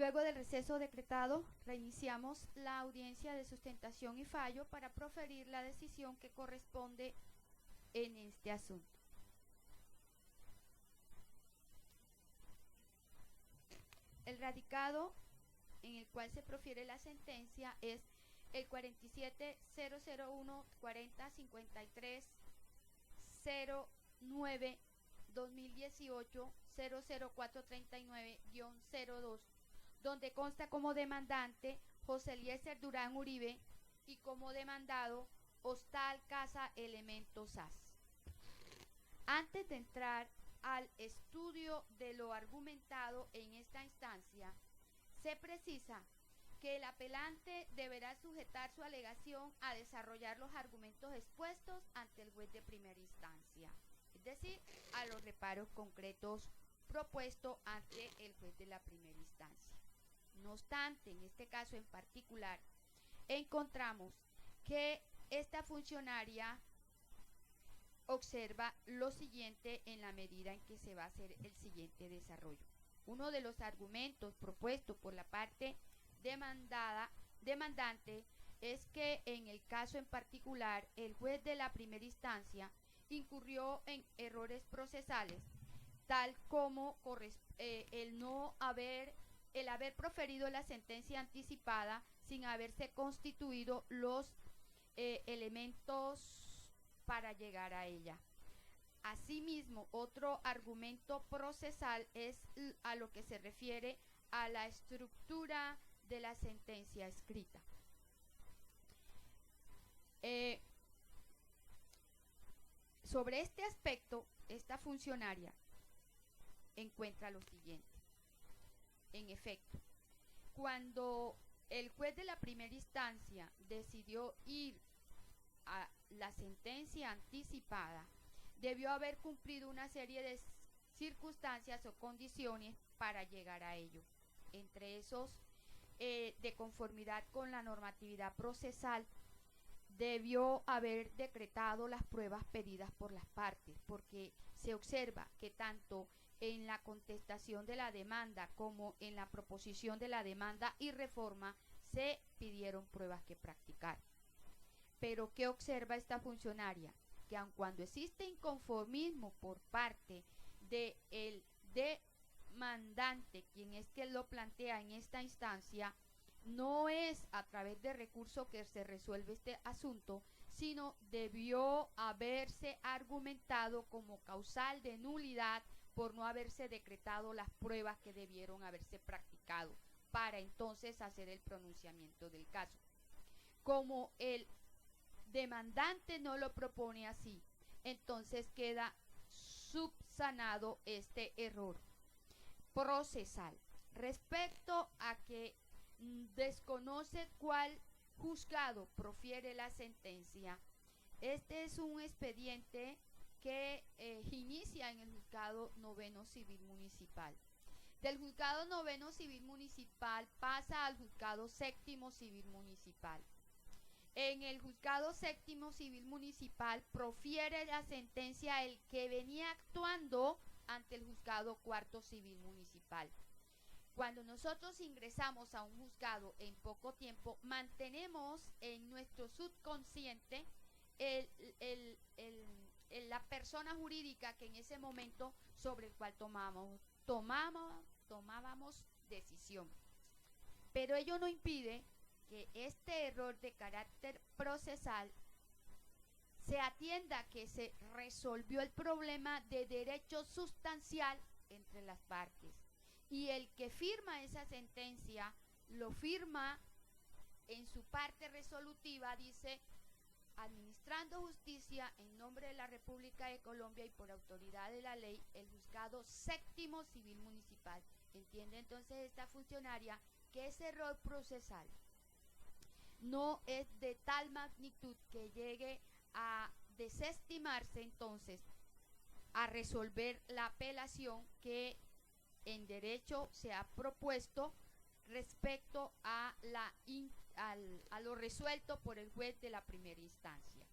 Luego del receso decretado, reiniciamos la audiencia de sustentación y fallo para proferir la decisión que corresponde en este asunto. El radicado en el cual se profiere la sentencia es el 47-001-40-53-09-2018-00439-02, donde consta como demandante José Eliezer Durán Uribe y como demandado Hostal Casa Elementos SAS. Antes de entrar al estudio de lo argumentado en esta instancia, se precisa que el apelante deberá sujetar su alegación a desarrollar los argumentos expuestos ante el juez de primera instancia, es decir, a los reparos concretos propuestos ante el juez de la primera instancia. No obstante, en este caso en particular, encontramos que esta funcionaria observa lo siguiente en la medida en que se va a hacer el siguiente desarrollo. Uno de los argumentos propuestos por la parte demandante es que en el caso en particular el juez de la primera instancia incurrió en errores procesales, tal como el haber proferido la sentencia anticipada sin haberse constituido los elementos para llegar a ella. Asimismo, otro argumento procesal es a lo que se refiere a la estructura de la sentencia escrita. Sobre este aspecto, esta funcionaria encuentra lo siguiente. En efecto, cuando el juez de la primera instancia decidió ir a la sentencia anticipada, debió haber cumplido una serie de circunstancias o condiciones para llegar a ello. Entre esos, de conformidad con la normatividad procesal, debió haber decretado las pruebas pedidas por las partes, porque se observa que tanto en la contestación de la demanda como en la proposición de la demanda y reforma se pidieron pruebas que practicar. Pero ¿qué observa esta funcionaria? Que aun cuando existe inconformismo por parte del demandante, quien es que lo plantea en esta instancia, no es a través de recurso que se resuelve este asunto, sino debió haberse argumentado como causal de nulidad por no haberse decretado las pruebas que debieron haberse practicado para entonces hacer el pronunciamiento del caso. Como el demandante no lo propone así, entonces queda subsanado este error procesal. Respecto a que desconoce cuál juzgado profiere la sentencia, este es un expediente que inicia en el juzgado noveno civil municipal. Del juzgado noveno civil municipal pasa al juzgado séptimo civil municipal. En el juzgado séptimo civil municipal profiere la sentencia el que venía actuando ante el juzgado cuarto civil municipal. Cuando nosotros ingresamos a un juzgado en poco tiempo, mantenemos en nuestro subconsciente la persona jurídica que en ese momento sobre el cual tomábamos decisión. Pero ello no impide que este error de carácter procesal se atienda que se resolvió el problema de derecho sustancial entre las partes. Y el que firma esa sentencia lo firma en su parte resolutiva, dice: administrando justicia en nombre de la República de Colombia y por autoridad de la ley, el juzgado séptimo civil municipal. Entiende entonces esta funcionaria que ese error procesal no es de tal magnitud que llegue a desestimarse entonces a resolver la apelación que en derecho se ha propuesto respecto a lo resuelto por el juez de la primera instancia.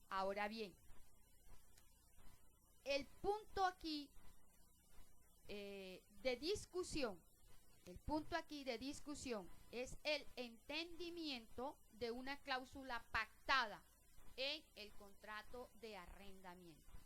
Ahora bien, el punto aquí de discusión El punto aquí de discusión es el entendimiento de una cláusula pactada en el contrato de arrendamiento.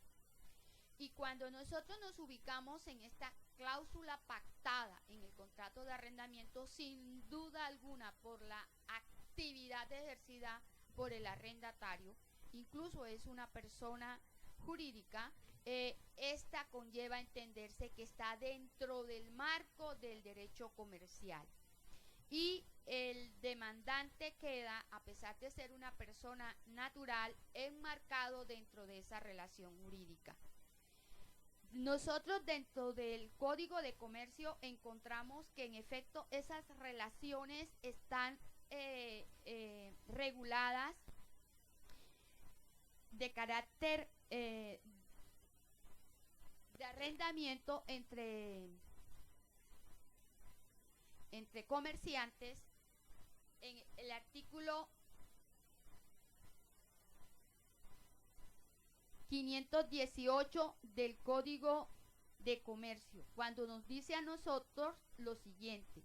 Y cuando nosotros nos ubicamos en esta cláusula pactada en el contrato de arrendamiento, sin duda alguna por la actividad ejercida por el arrendatario, incluso es una persona jurídica, esta conlleva entenderse que está dentro del marco del derecho comercial. Y el demandante queda, a pesar de ser una persona natural, enmarcado dentro de esa relación jurídica. Nosotros dentro del Código de Comercio encontramos que en efecto esas relaciones están reguladas de carácter de arrendamiento entre comerciantes en el artículo 518 del Código de Comercio, cuando nos dice a nosotros lo siguiente: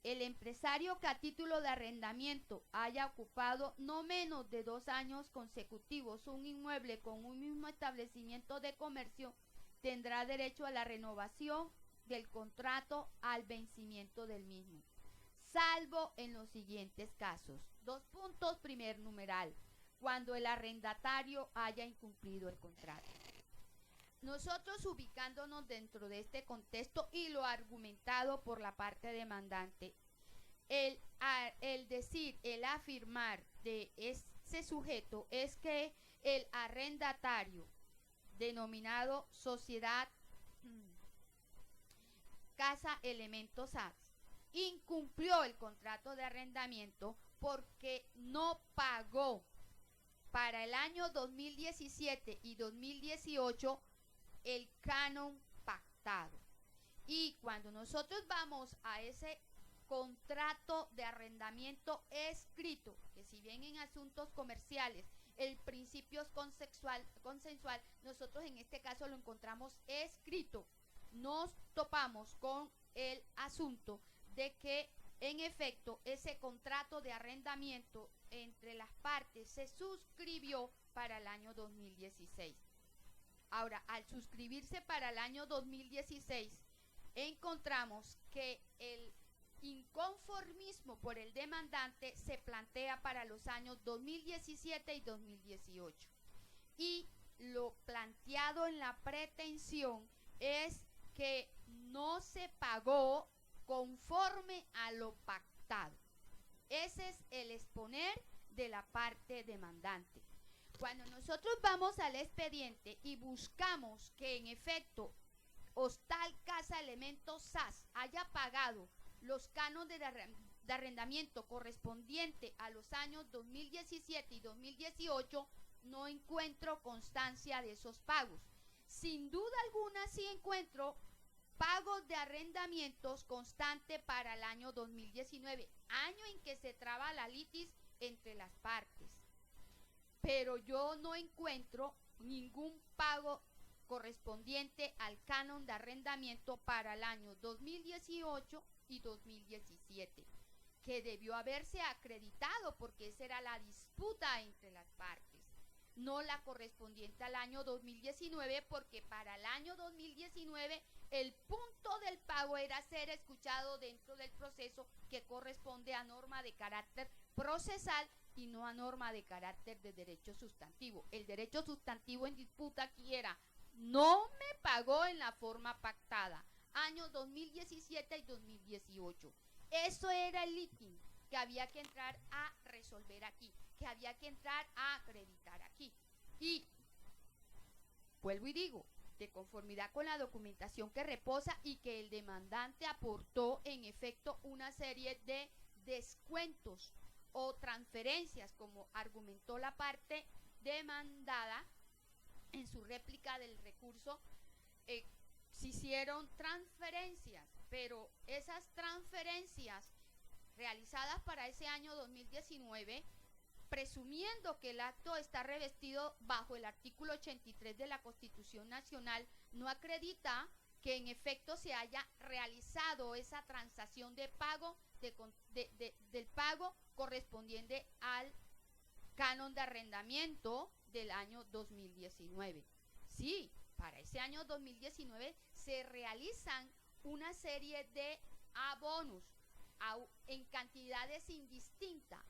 el empresario que a título de arrendamiento haya ocupado no menos de 2 años consecutivos un inmueble con un mismo establecimiento de comercio tendrá derecho a la renovación del contrato al vencimiento del mismo, salvo en los siguientes casos. 2 puntos, primer numeral, cuando el arrendatario haya incumplido el contrato. Nosotros, ubicándonos dentro de este contexto y lo argumentado por la parte demandante, el afirmar de ese sujeto es que el arrendatario, denominado Sociedad Casa Elementos SAS, incumplió el contrato de arrendamiento porque no pagó para el año 2017 y 2018 el canon pactado. Y cuando nosotros vamos a ese contrato de arrendamiento escrito, que si bien en asuntos comerciales el principio es consensual, nosotros en este caso lo encontramos escrito, nos topamos con el asunto de que en efecto ese contrato de arrendamiento entre las partes se suscribió para el año 2016. Ahora, al suscribirse para el año 2016, encontramos que el inconformismo por el demandante se plantea para los años 2017 y 2018. Y lo planteado en la pretensión es que no se pagó conforme a lo pactado. Ese es el exponer de la parte demandante. Cuando nosotros vamos al expediente y buscamos que en efecto Hostal Casa Elementos SAS haya pagado los cánones de arrendamiento correspondiente a los años 2017 y 2018, no encuentro constancia de esos pagos. Sin duda alguna sí encuentro pagos de arrendamientos constante para el año 2019, año en que se traba la litis entre las partes. Pero yo no encuentro ningún pago correspondiente al canon de arrendamiento para el año 2018 y 2017, que debió haberse acreditado porque esa era la disputa entre las partes, no la correspondiente al año 2019, porque para el año 2019 el punto del pago era ser escuchado dentro del proceso que corresponde a norma de carácter procesal y no a norma de carácter de derecho sustantivo. El derecho sustantivo en disputa aquí era: no me pagó en la forma pactada, años 2017 y 2018. Eso era el litigio que había que entrar a resolver aquí, que había que entrar a acreditar aquí. Y vuelvo y digo, de conformidad con la documentación que reposa y que el demandante aportó en efecto una serie de descuentos o transferencias, como argumentó la parte demandada en su réplica del recurso, se hicieron transferencias, pero esas transferencias realizadas para ese año 2019, presumiendo que el acto está revestido bajo el artículo 83 de la Constitución Nacional, no acredita que en efecto se haya realizado esa transacción de pago del pago correspondiente al canon de arrendamiento del año 2019. Sí, para ese año 2019 se realizan una serie de abonos en cantidades indistintas.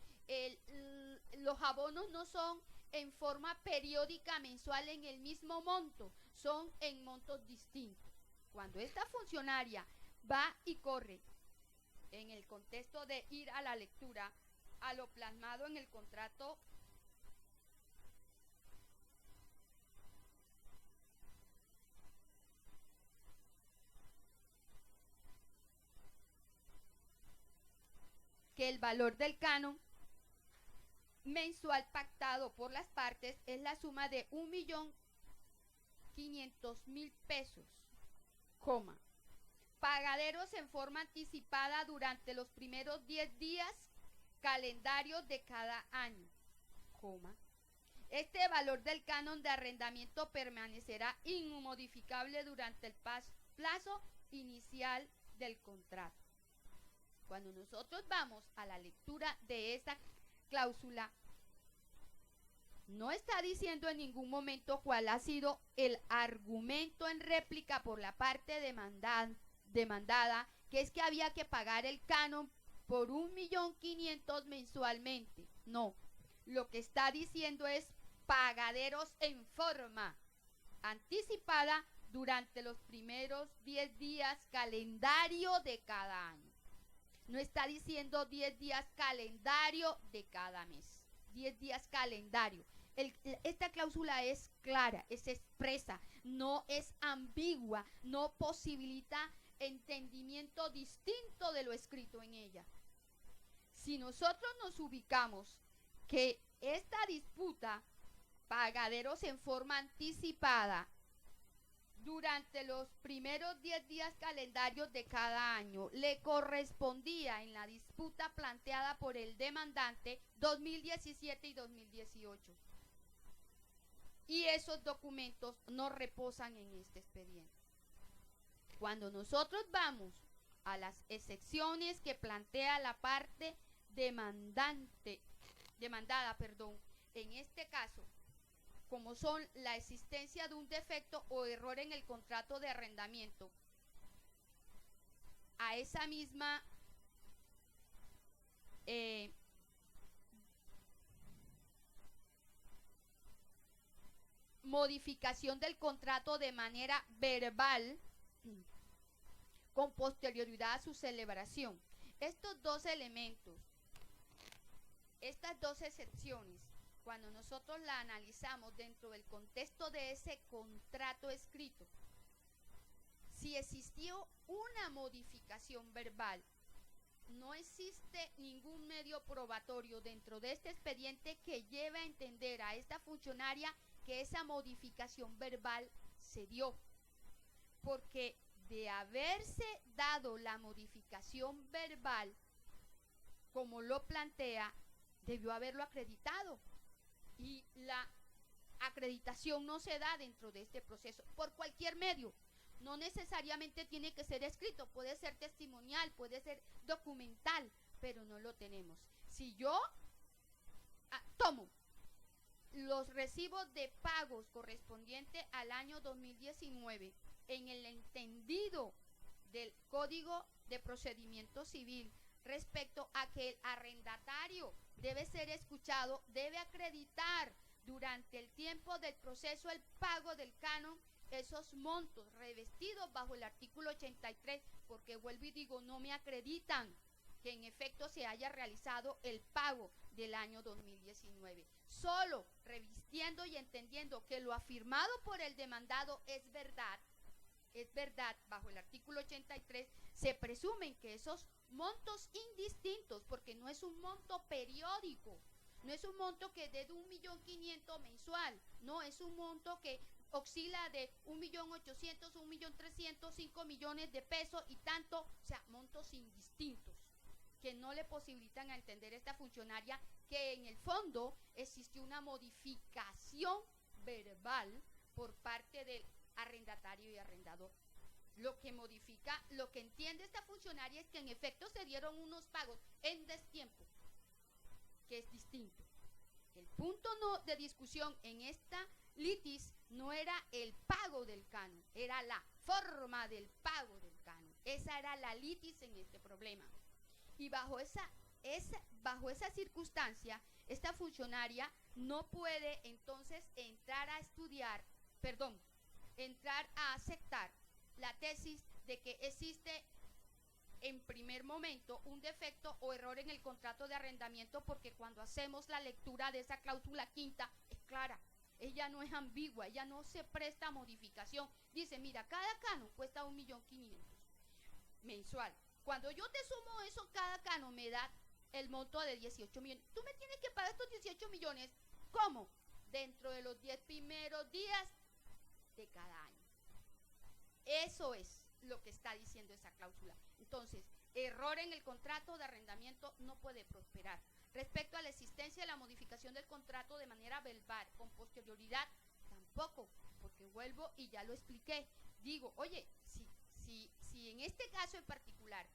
Los abonos no son en forma periódica mensual en el mismo monto, son en montos distintos. Cuando esta funcionaria va y corre en el contexto de ir a la lectura, a lo plasmado en el contrato que el valor del canon mensual pactado por las partes es la suma de 1.500.000 pesos, coma, pagaderos en forma anticipada durante los primeros 10 días calendarios de cada año, coma. Este valor del canon de arrendamiento permanecerá inmodificable durante el plazo inicial del contrato. Cuando nosotros vamos a la lectura de esa cláusula, no está diciendo en ningún momento cuál ha sido el argumento en réplica por la parte demandada, que es que había que pagar el canon por 1.500.000 mensualmente. No, lo que está diciendo es pagaderos en forma anticipada durante los primeros 10 días calendario de cada año. No está diciendo 10 días calendario de cada mes. 10 días calendario. Esta cláusula es clara, es expresa, no es ambigua, no posibilita entendimiento distinto de lo escrito en ella. Si nosotros nos ubicamos que esta disputa, pagaderos en forma anticipada, durante los primeros 10 días calendarios de cada año, le correspondía en la disputa planteada por el demandante 2017 y 2018. Y esos documentos no reposan en este expediente. Cuando nosotros vamos a las excepciones que plantea la parte demandada, en este caso, como son la existencia de un defecto o error en el contrato de arrendamiento, a esa misma modificación del contrato de manera verbal con posterioridad a su celebración. Estos dos elementos, estas dos excepciones, cuando nosotros la analizamos dentro del contexto de ese contrato escrito, si existió una modificación verbal, no existe ningún medio probatorio dentro de este expediente que lleve a entender a esta funcionaria que esa modificación verbal se dio, porque de haberse dado la modificación verbal como lo plantea, debió haberlo acreditado. Y la acreditación no se da dentro de este proceso por cualquier medio. No necesariamente tiene que ser escrito, puede ser testimonial, puede ser documental, pero no lo tenemos. Si yo tomo los recibos de pagos correspondientes al año 2019 en el entendido del Código de Procedimiento Civil respecto a que el arrendatario debe ser escuchado, debe acreditar durante el tiempo del proceso el pago del canon, esos montos revestidos bajo el artículo 83, porque vuelvo y digo, no me acreditan que en efecto se haya realizado el pago del año 2019. Solo revistiendo y entendiendo que lo afirmado por el demandado es verdad, bajo el artículo 83, se presumen que esos montos indistintos, porque no es un monto periódico, no es un monto que dé de 1.500.000 mensual, no, es un monto que oscila de 1.800.000, 1.300.000, 5 millones de pesos y tanto, o sea, montos indistintos que no le posibilitan a entender a esta funcionaria que en el fondo existió una modificación verbal por parte del arrendatario y arrendador. Lo que modifica, lo que entiende esta funcionaria es que en efecto se dieron unos pagos en destiempo, que es distinto. El punto de discusión en esta litis no era el pago del canon, era la forma del pago del canon. Esa era la litis en este problema. Y bajo esa circunstancia, esta funcionaria no puede entonces entrar a aceptar la tesis de que existe en primer momento un defecto o error en el contrato de arrendamiento, porque cuando hacemos la lectura de esa cláusula quinta es clara, ella no es ambigua, ella no se presta a modificación. Dice, mira, cada canon cuesta 1.500.000 mensual. Cuando yo te sumo eso, cada canon me da el monto de 18 millones. Tú me tienes que pagar estos 18 millones, ¿cómo? Dentro de los 10 primeros días de cada año. Eso es lo que está diciendo esa cláusula. Entonces, error en el contrato de arrendamiento no puede prosperar. Respecto a la existencia de la modificación del contrato de manera verbal con posterioridad, tampoco, porque vuelvo y ya lo expliqué. Digo, oye, si en este caso en particular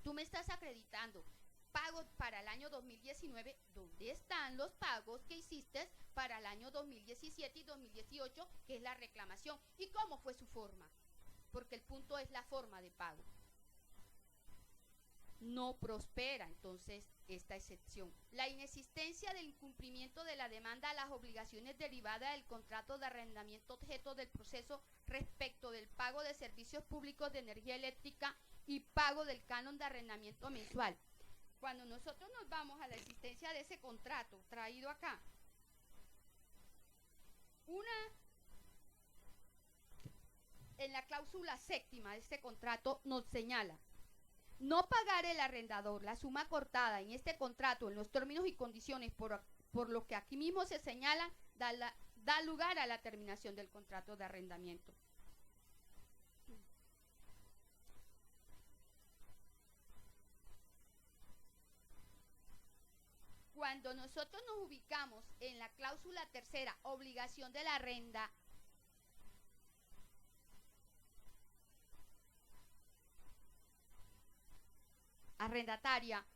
tú me estás acreditando pagos para el año 2019, ¿dónde están los pagos que hiciste para el año 2017 y 2018, que es la reclamación? ¿Y cómo fue su forma? Porque el punto es la forma de pago. No prospera entonces esta excepción. La inexistencia del incumplimiento de la demanda a las obligaciones derivadas del contrato de arrendamiento objeto del proceso respecto del pago de servicios públicos de energía eléctrica y pago del canon de arrendamiento mensual. Cuando nosotros nos vamos a la existencia de ese contrato traído acá, en la cláusula séptima de este contrato nos señala: no pagar el arrendador la suma acordada en este contrato en los términos y condiciones por lo que aquí mismo se señala, da lugar a la terminación del contrato de arrendamiento. Cuando nosotros nos ubicamos en la cláusula tercera, obligación de la arrendataria,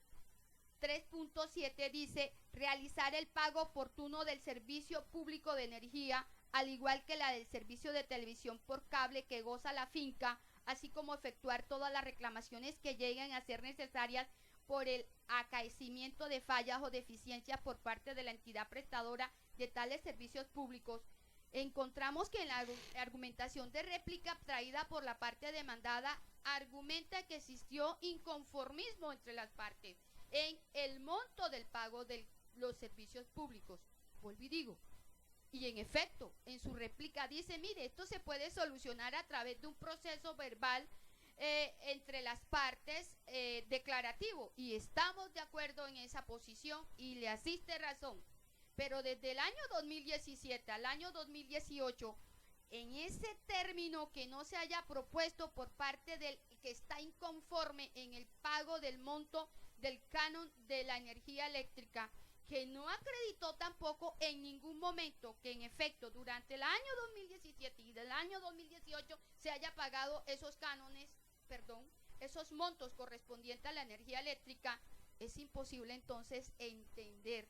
3.7 dice realizar el pago oportuno del servicio público de energía, al igual que la del servicio de televisión por cable que goza la finca, así como efectuar todas las reclamaciones que lleguen a ser necesarias por el acaecimiento de fallas o deficiencias por parte de la entidad prestadora de tales servicios públicos. Encontramos que en la argumentación de réplica traída por la parte demandada argumenta que existió inconformismo entre las partes en el monto del pago de los servicios públicos. Vuelvo y digo, y en efecto, en su réplica dice, mire, esto se puede solucionar a través de un proceso verbal entre las partes declarativo, y estamos de acuerdo en esa posición y le asiste razón. Pero desde el año 2017 al año 2018, en ese término que no se haya propuesto por parte del que está inconforme en el pago del monto del canon de la energía eléctrica, que no acreditó tampoco en ningún momento que en efecto durante el año 2017 y del año 2018 se haya pagado esos esos montos correspondientes a la energía eléctrica, es imposible entonces entender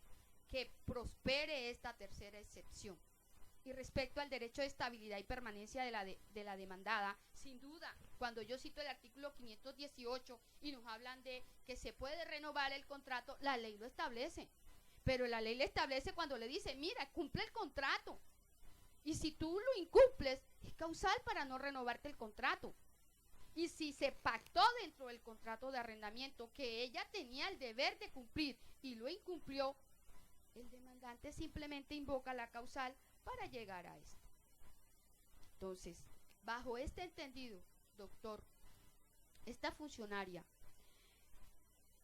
que prospere esta tercera excepción. Y respecto al derecho de estabilidad y permanencia de la demandada, sin duda, cuando yo cito el artículo 518 y nos hablan de que se puede renovar el contrato, la ley lo establece. Pero la ley le establece cuando le dice, mira, cumple el contrato. Y si tú lo incumples, es causal para no renovarte el contrato. Y si se pactó dentro del contrato de arrendamiento que ella tenía el deber de cumplir y lo incumplió, el demandante simplemente invoca la causal para llegar a esto. Entonces, bajo este entendido, doctor, esta funcionaria,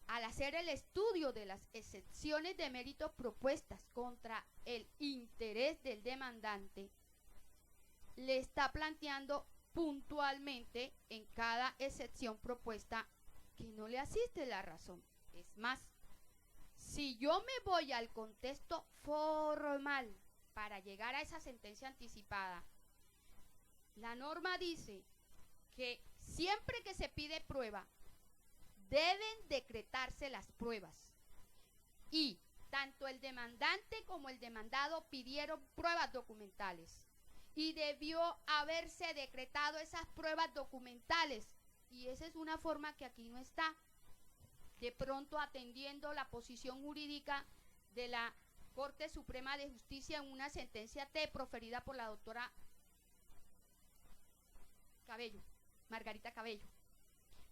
al hacer el estudio de las excepciones de mérito propuestas contra el interés del demandante, le está planteando puntualmente en cada excepción propuesta que no le asiste la razón. Es más, si yo me voy al contexto formal para llegar a esa sentencia anticipada, la norma dice que siempre que se pide prueba, deben decretarse las pruebas. Y tanto el demandante como el demandado pidieron pruebas documentales. Y debió haberse decretado esas pruebas documentales. Y esa es una forma que aquí no está. De pronto, atendiendo la posición jurídica de la Corte Suprema de Justicia en una sentencia T proferida por la doctora Cabello, Margarita Cabello.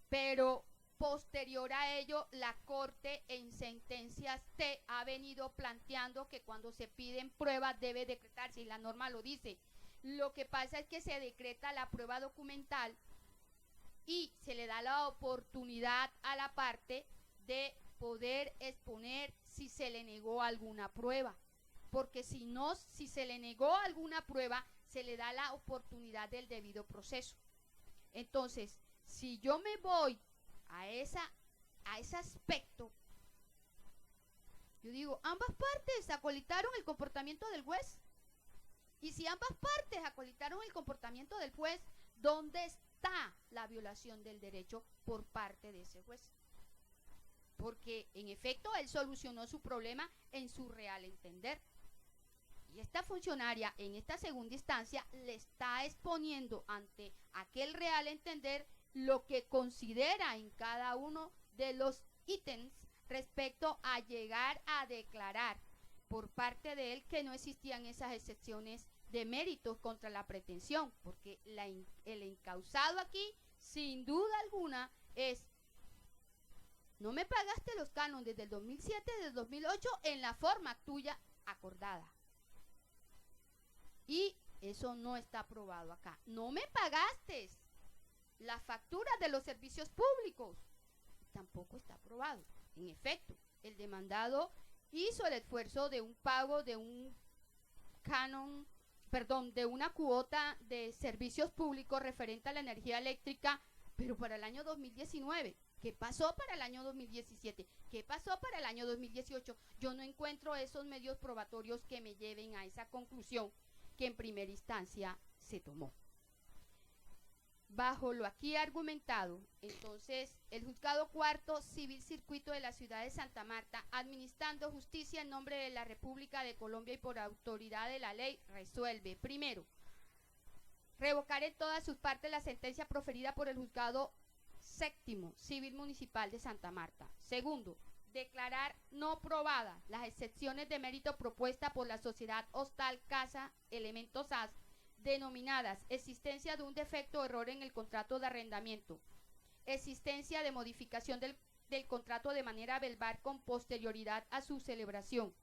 Pero posterior a ello, la Corte en sentencias T ha venido planteando que cuando se piden pruebas debe decretarse, y la norma lo dice. Lo que pasa es que se decreta la prueba documental y se le da la oportunidad a la parte de poder exponer si se le negó alguna prueba. Porque si no, si se le negó alguna prueba, se le da la oportunidad del debido proceso. Entonces, si yo me voy a ese aspecto, yo digo, ambas partes acolitaron el comportamiento del juez. Y si ambas partes acolitaron el comportamiento del juez, ¿dónde está la violación del derecho por parte de ese juez? Porque en efecto él solucionó su problema en su real entender. Y esta funcionaria en esta segunda instancia le está exponiendo ante aquel real entender lo que considera en cada uno de los ítems respecto a llegar a declarar por parte de él que no existían esas excepciones de méritos contra la pretensión, porque el encausado aquí, sin duda alguna, es: no me pagaste los cánones desde el 2007, desde el 2008, en la forma tuya acordada. Y eso no está aprobado acá. No me pagaste las facturas de los servicios públicos. Tampoco está aprobado. En efecto, el demandado hizo el esfuerzo de un pago de un canon, de una cuota de servicios públicos referente a la energía eléctrica, pero para el año 2019. ¿Qué pasó para el año 2017? ¿Qué pasó para el año 2018? Yo no encuentro esos medios probatorios que me lleven a esa conclusión que en primera instancia se tomó. Bajo lo aquí argumentado, entonces, el Juzgado Cuarto Civil Circuito de la ciudad de Santa Marta, administrando justicia en nombre de la República de Colombia y por autoridad de la ley, resuelve: primero, revocar en todas sus partes la sentencia proferida por el Juzgado Séptimo Civil Municipal de Santa Marta. Segundo, declarar no probadas las excepciones de mérito propuestas por la sociedad Hostal Casa Elementos SAS, denominadas existencia de un defecto o error en el contrato de arrendamiento, existencia de modificación del contrato de manera verbal con posterioridad a su celebración,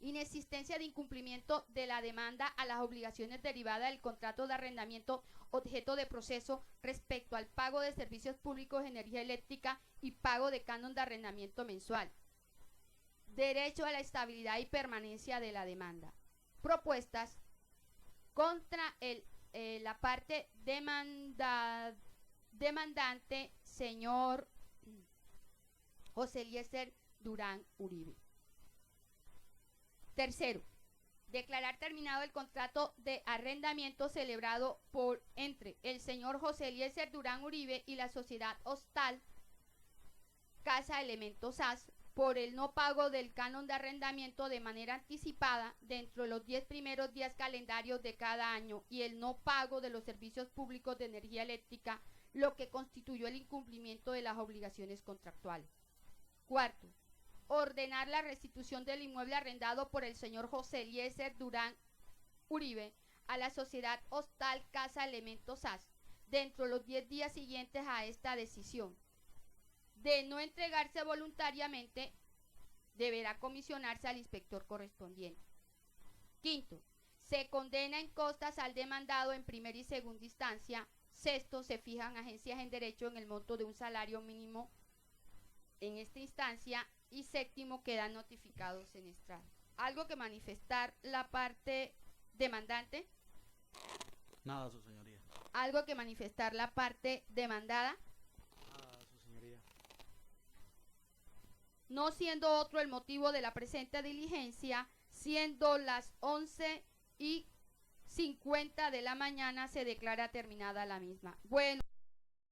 inexistencia de incumplimiento de la demanda a las obligaciones derivadas del contrato de arrendamiento objeto de proceso respecto al pago de servicios públicos de energía eléctrica y pago de canon de arrendamiento mensual, derecho a la estabilidad y permanencia de la demanda, propuestas contra la parte demandante, señor José Eliezer Durán Uribe. Tercero, declarar terminado el contrato de arrendamiento celebrado entre el señor José Eliezer Durán Uribe y la sociedad Hostal Casa Elementos SAS por el no pago del canon de arrendamiento de manera anticipada dentro de los 10 primeros días calendarios de cada año y el no pago de los servicios públicos de energía eléctrica, lo que constituyó el incumplimiento de las obligaciones contractuales. Cuarto, ordenar la restitución del inmueble arrendado por el señor José Eliezer Durán Uribe a la sociedad Hostal Casa Elementos SAS dentro de los 10 días siguientes a esta decisión. De no entregarse voluntariamente, deberá comisionarse al inspector correspondiente. Quinto, se condena en costas al demandado en primera y segunda instancia. Sexto, se fijan agencias en derecho en el monto de un salario mínimo en esta instancia. Y séptimo, quedan notificados en estrado. ¿Algo que manifestar la parte demandante? Nada, su señoría. ¿Algo que manifestar la parte demandada? Nada, su señoría. No siendo otro el motivo de la presente diligencia, siendo las 11:05 8:50 de la mañana se declara terminada la misma. Bueno.